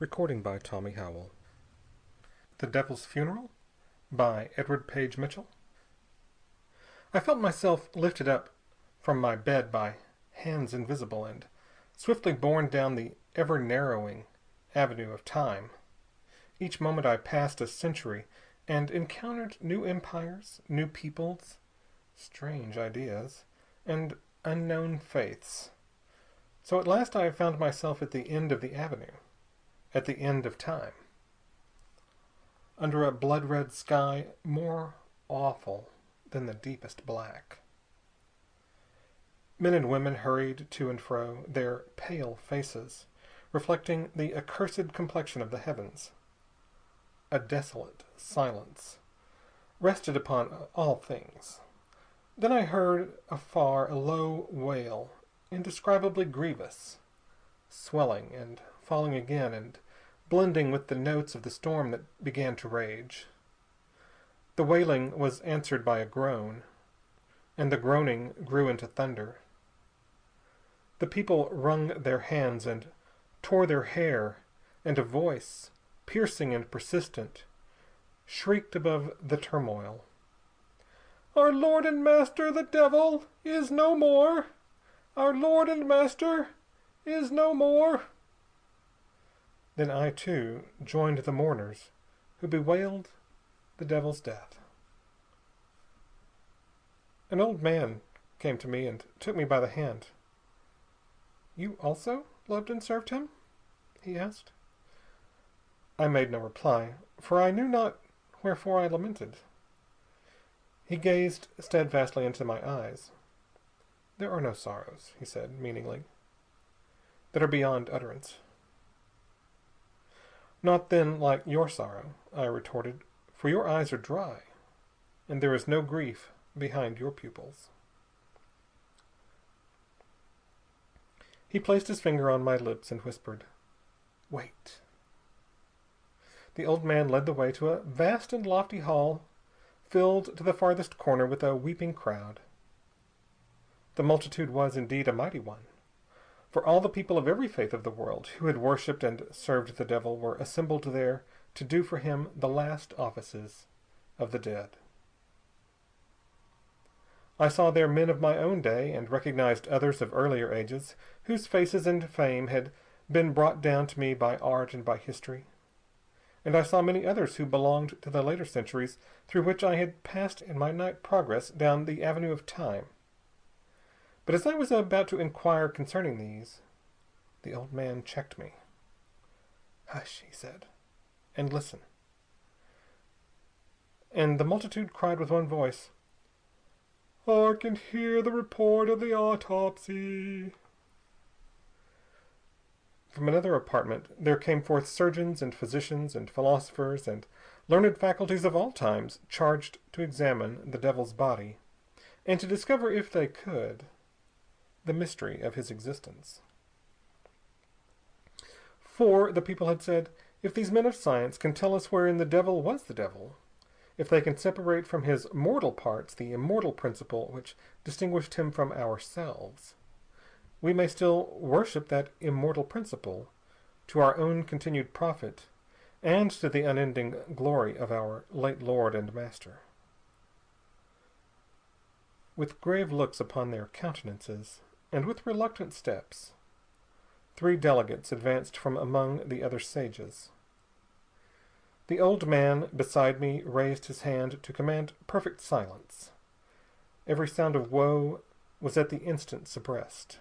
Recording by Tommy Howell. The Devil's Funeral by Edward Page Mitchell. I felt myself lifted up from my bed by hands invisible and swiftly borne down the ever-narrowing avenue of time. Each moment I passed a century and encountered new empires, new peoples, strange ideas, and unknown faiths. So at last I found myself at the end of the avenue, at the end of time, under a blood-red sky more awful than the deepest black. Men and women hurried to and fro, their pale faces reflecting the accursed complexion of the heavens. A desolate silence rested upon all things. Then I heard afar a low wail, indescribably grievous, swelling and falling again and blending with the notes of the storm that began to rage. The wailing was answered by a groan, and the groaning grew into thunder. The people wrung their hands and tore their hair, and a voice, piercing and persistent, shrieked above the turmoil. "Our Lord and Master, the devil, is no more! Our Lord and Master is no more!" Then I, too, joined the mourners who bewailed the devil's death. An old man came to me and took me by the hand. "You also loved and served him?" he asked. I made no reply, for I knew not wherefore I lamented. He gazed steadfastly into my eyes. "There are no sorrows," he said, meaningly, "that are beyond utterance." "Not then like your sorrow," I retorted, "for your eyes are dry, and there is no grief behind your pupils." He placed his finger on my lips and whispered, "Wait." The old man led the way to a vast and lofty hall filled to the farthest corner with a weeping crowd. The multitude was indeed a mighty one, for all the people of every faith of the world who had worshipped and served the devil were assembled there to do for him the last offices of the dead. I saw there men of my own day, and recognized others of earlier ages, whose faces and fame had been brought down to me by art and by history. And I saw many others who belonged to the later centuries through which I had passed in my night progress down the avenue of time. But as I was about to inquire concerning these, the old man checked me. "Hush," he said, "and listen." And the multitude cried with one voice, "Hark and hear the report of the autopsy." From another apartment there came forth surgeons and physicians and philosophers and learned faculties of all times, charged to examine the devil's body, and to discover, if they could, the mystery of his existence. For, the people had said, if these men of science can tell us wherein the devil was the devil, if they can separate from his mortal parts the immortal principle which distinguished him from ourselves, we may still worship that immortal principle to our own continued profit and to the unending glory of our late Lord and Master. With grave looks upon their countenances, and with reluctant steps, 3 delegates advanced from among the other sages. The old man beside me raised his hand to command perfect silence. Every sound of woe was at the instant suppressed.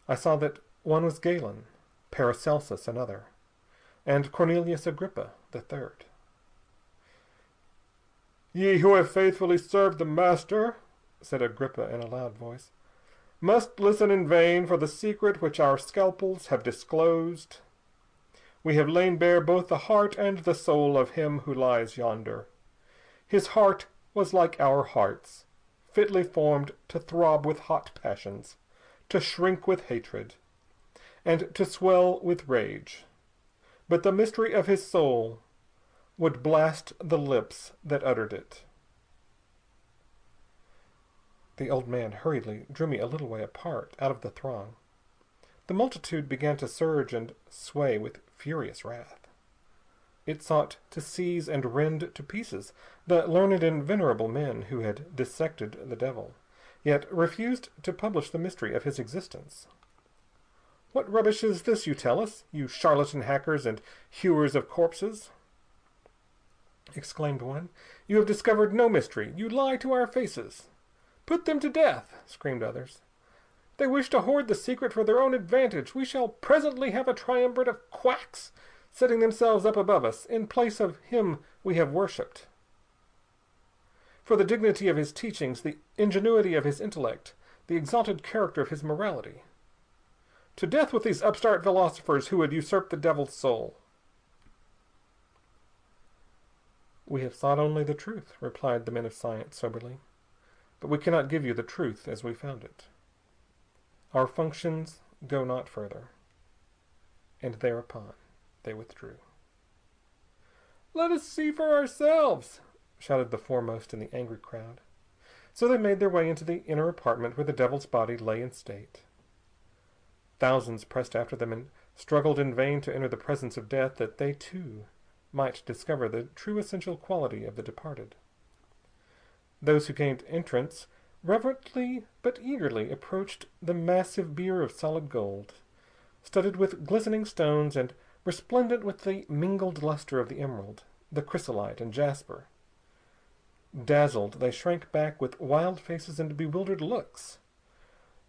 I saw that one was Galen, Paracelsus another, and Cornelius Agrippa the third. "Ye who have faithfully served the Master," said Agrippa in a loud voice, "must listen in vain for the secret which our scalpels have disclosed. We have laid bare both the heart and the soul of him who lies yonder. His heart was like our hearts, fitly formed to throb with hot passions, to shrink with hatred, and to swell with rage. But the mystery of his soul would blast the lips that uttered it." The old man hurriedly drew me a little way apart, out of the throng. The multitude began to surge and sway with furious wrath. It sought to seize and rend to pieces the learned and venerable men who had dissected the devil, yet refused to publish the mystery of his existence. "What rubbish is this you tell us, you charlatan hackers and hewers of corpses?" exclaimed one. "You have discovered no mystery. You lie to our faces." "Put them to death!" screamed others. "They wish to hoard the secret for their own advantage. We shall presently have a triumvirate of quacks setting themselves up above us, in place of him we have worshipped. For the dignity of his teachings, the ingenuity of his intellect, the exalted character of his morality. To death with these upstart philosophers who would usurp the devil's soul." "We have sought only the truth," replied the men of science soberly. "But we cannot give you the truth as we found it. Our functions go not further." And thereupon they withdrew. "Let us see for ourselves!" shouted the foremost in the angry crowd. So they made their way into the inner apartment where the devil's body lay in state. Thousands pressed after them and struggled in vain to enter the presence of death, that they, too, might discover the true essential quality of the departed. Those who gained entrance reverently but eagerly approached the massive bier of solid gold, studded with glistening stones and resplendent with the mingled luster of the emerald, the chrysolite, and jasper. Dazzled, they shrank back with wild faces and bewildered looks.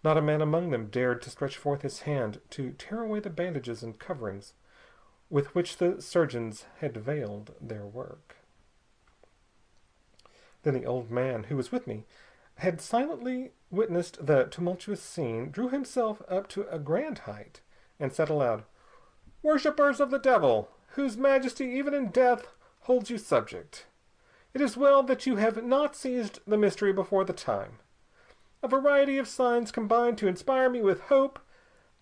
Not a man among them dared to stretch forth his hand to tear away the bandages and coverings with which the surgeons had veiled their work. Then the old man, who was with me, had silently witnessed the tumultuous scene, drew himself up to a grand height, and said aloud, "Worshippers of the devil, whose majesty even in death holds you subject, it is well that you have not seized the mystery before the time. A variety of signs combine to inspire me with hope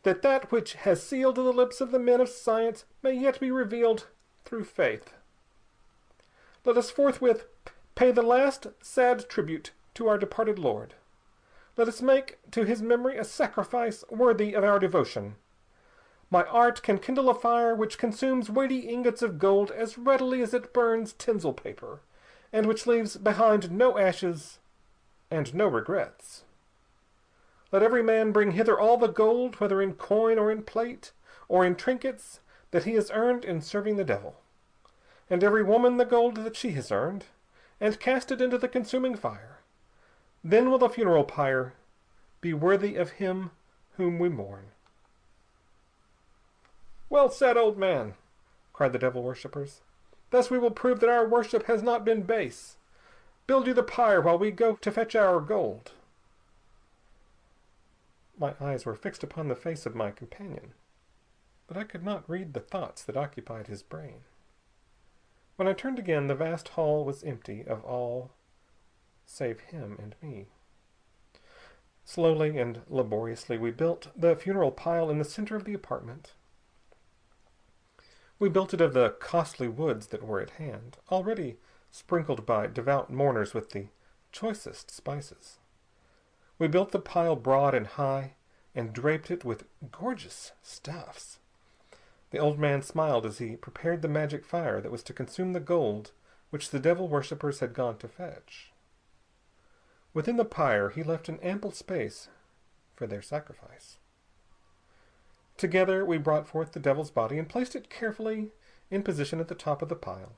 that that which has sealed the lips of the men of science may yet be revealed through faith. Let us forthwith pay the last sad tribute to our departed Lord. Let us make to his memory a sacrifice worthy of our devotion. My art can kindle a fire which consumes weighty ingots of gold as readily as it burns tinsel paper, and which leaves behind no ashes and no regrets. Let every man bring hither all the gold, whether in coin or in plate, or in trinkets, that he has earned in serving the devil, and every woman the gold that she has earned, and cast it into the consuming fire. Then will the funeral pyre be worthy of him whom we mourn." "Well said, old man!" cried the devil worshippers. "Thus we will prove that our worship has not been base. Build you the pyre while we go to fetch our gold." My eyes were fixed upon the face of my companion, but I could not read the thoughts that occupied his brain. When I turned again, the vast hall was empty of all save him and me. Slowly and laboriously we built the funeral pile in the center of the apartment. We built it of the costly woods that were at hand, already sprinkled by devout mourners with the choicest spices. We built the pile broad and high, and draped it with gorgeous stuffs. The old man smiled as he prepared the magic fire that was to consume the gold which the devil worshippers had gone to fetch. Within the pyre he left an ample space for their sacrifice. Together we brought forth the devil's body and placed it carefully in position at the top of the pile.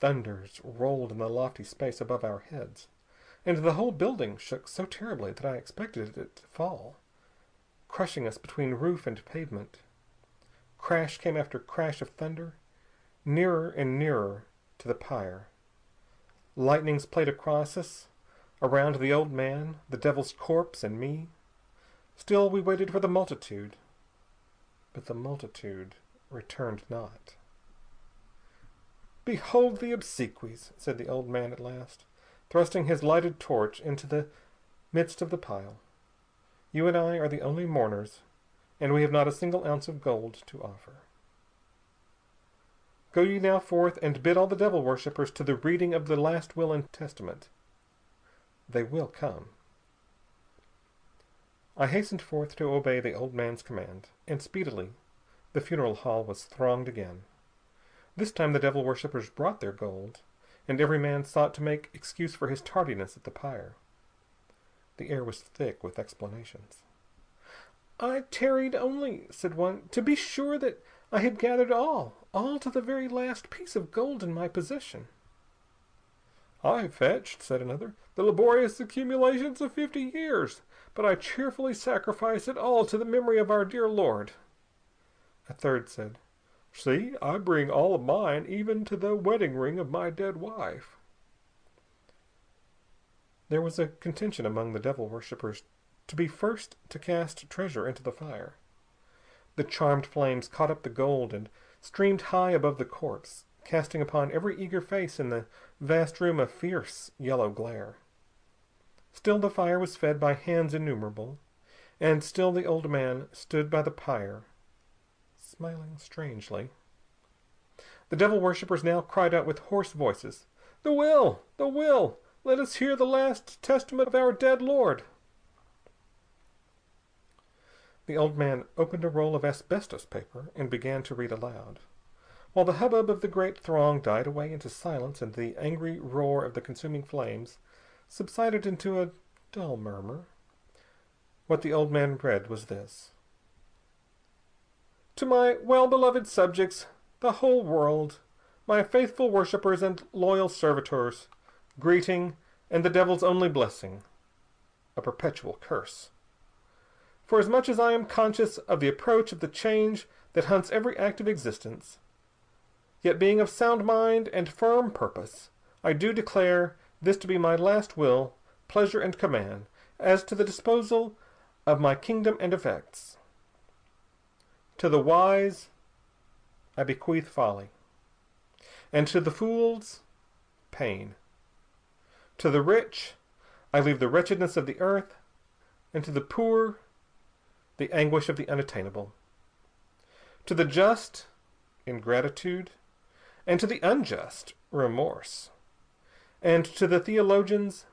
Thunders rolled in the lofty space above our heads, and the whole building shook so terribly that I expected it to fall, crushing us between roof and pavement. Crash came after crash of thunder, nearer and nearer to the pyre. Lightnings played across us, around the old man, the devil's corpse, and me. Still we waited for the multitude, but the multitude returned not. "Behold the obsequies," said the old man at last, thrusting his lighted torch into the midst of the pile. "You and I are the only mourners, and we have not a single ounce of gold to offer. Go ye now forth and bid all the devil worshippers to the reading of the last will and testament. They will come." I hastened forth to obey the old man's command, and speedily the funeral hall was thronged again. This time the devil worshippers brought their gold, and every man sought to make excuse for his tardiness at the pyre. The air was thick with explanations. "I tarried only," said one, "to be sure that I had gathered all to the very last piece of gold in my possession." "I fetched," said another, "the laborious accumulations of 50 years, but I cheerfully sacrifice it all to the memory of our dear Lord." A third said, "See, I bring all of mine, even to the wedding ring of my dead wife." There was a contention among the devil worshippers to be first to cast treasure into the fire. The charmed flames caught up the gold and streamed high above the corpse, casting upon every eager face in the vast room a fierce yellow glare. Still the fire was fed by hands innumerable, and still the old man stood by the pyre, smiling strangely. The devil worshippers now cried out with hoarse voices, "The will! The will! Let us hear the last testament of our dead Lord!" The old man opened a roll of asbestos paper and began to read aloud, while the hubbub of the great throng died away into silence and the angry roar of the consuming flames subsided into a dull murmur. What the old man read was this: "To my well-beloved subjects, the whole world, my faithful worshippers and loyal servitors, greeting and the devil's only blessing, a perpetual curse. For as much as I am conscious of the approach of the change that hunts every act of existence, yet being of sound mind and firm purpose, I do declare this to be my last will, pleasure, and command, as to the disposal of my kingdom and effects. To the wise I bequeath folly, and to the fools pain. To the rich I leave the wretchedness of the earth, and to the poor the anguish of the unattainable. To the just ingratitude, and to the unjust remorse. And to the theologians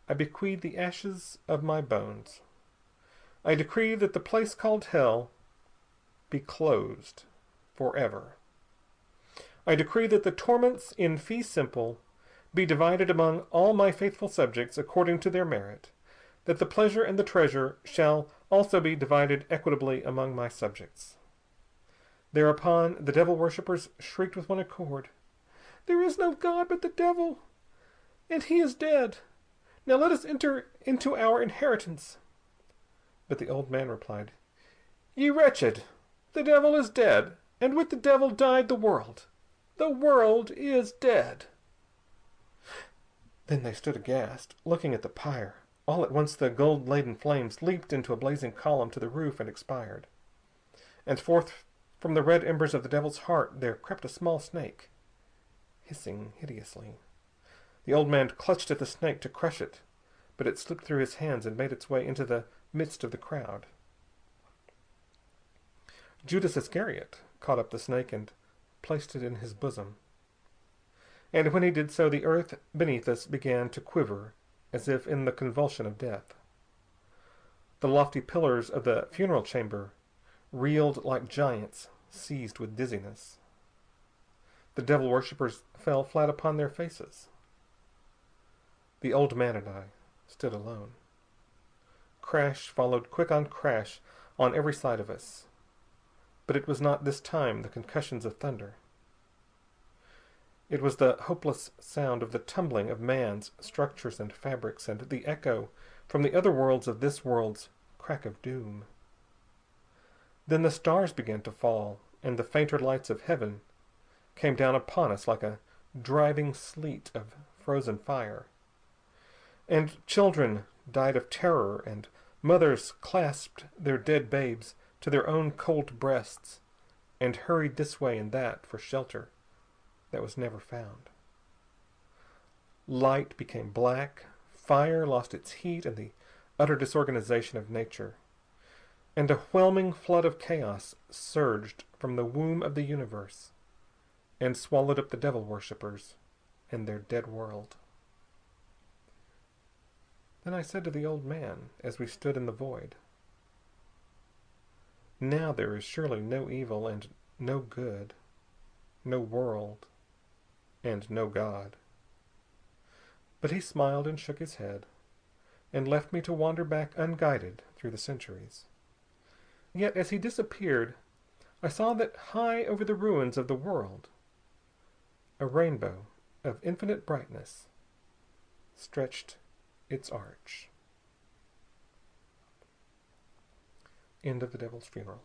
I bequeath the ashes of my bones. I decree that the place called hell be closed forever. I decree that the torments in fee simple be divided among all my faithful subjects according to their merit, that the pleasure and the treasure shall also be divided equitably among my subjects." Thereupon the devil worshippers shrieked with one accord, "There is no God but the devil, and he is dead. Now let us enter into our inheritance." But the old man replied, "Ye wretched, the devil is dead, and with the devil died the world. The world is dead." Then they stood aghast, looking at the pyre. All at once the gold-laden flames leaped into a blazing column to the roof and expired. And forth from the red embers of the devil's heart there crept a small snake, hissing hideously. The old man clutched at the snake to crush it, but it slipped through his hands and made its way into the midst of the crowd. Judas Iscariot caught up the snake and placed it in his bosom. And when he did so, the earth beneath us began to quiver as if in the convulsion of death. The lofty pillars of the funeral chamber reeled like giants seized with dizziness. The devil worshippers fell flat upon their faces. The old man and I stood alone. Crash followed quick on crash on every side of us. But it was not this time the concussions of thunder. It was the hopeless sound of the tumbling of man's structures and fabrics, and the echo from the other worlds of this world's crack of doom. Then the stars began to fall, and the fainter lights of heaven came down upon us like a driving sleet of frozen fire. And children died of terror, and mothers clasped their dead babes to their own cold breasts, and hurried this way and that for shelter that was never found. Light became black, fire lost its heat in the utter disorganization of nature, and a whelming flood of chaos surged from the womb of the universe and swallowed up the devil worshippers and their dead world. Then I said to the old man, as we stood in the void, Now there is surely no evil and no good, no world and no God. But he smiled and shook his head, and left me to wander back unguided through the centuries. Yet as he disappeared, I saw that high over the ruins of the world, a rainbow of infinite brightness stretched its arch. End of The Devil's Funeral.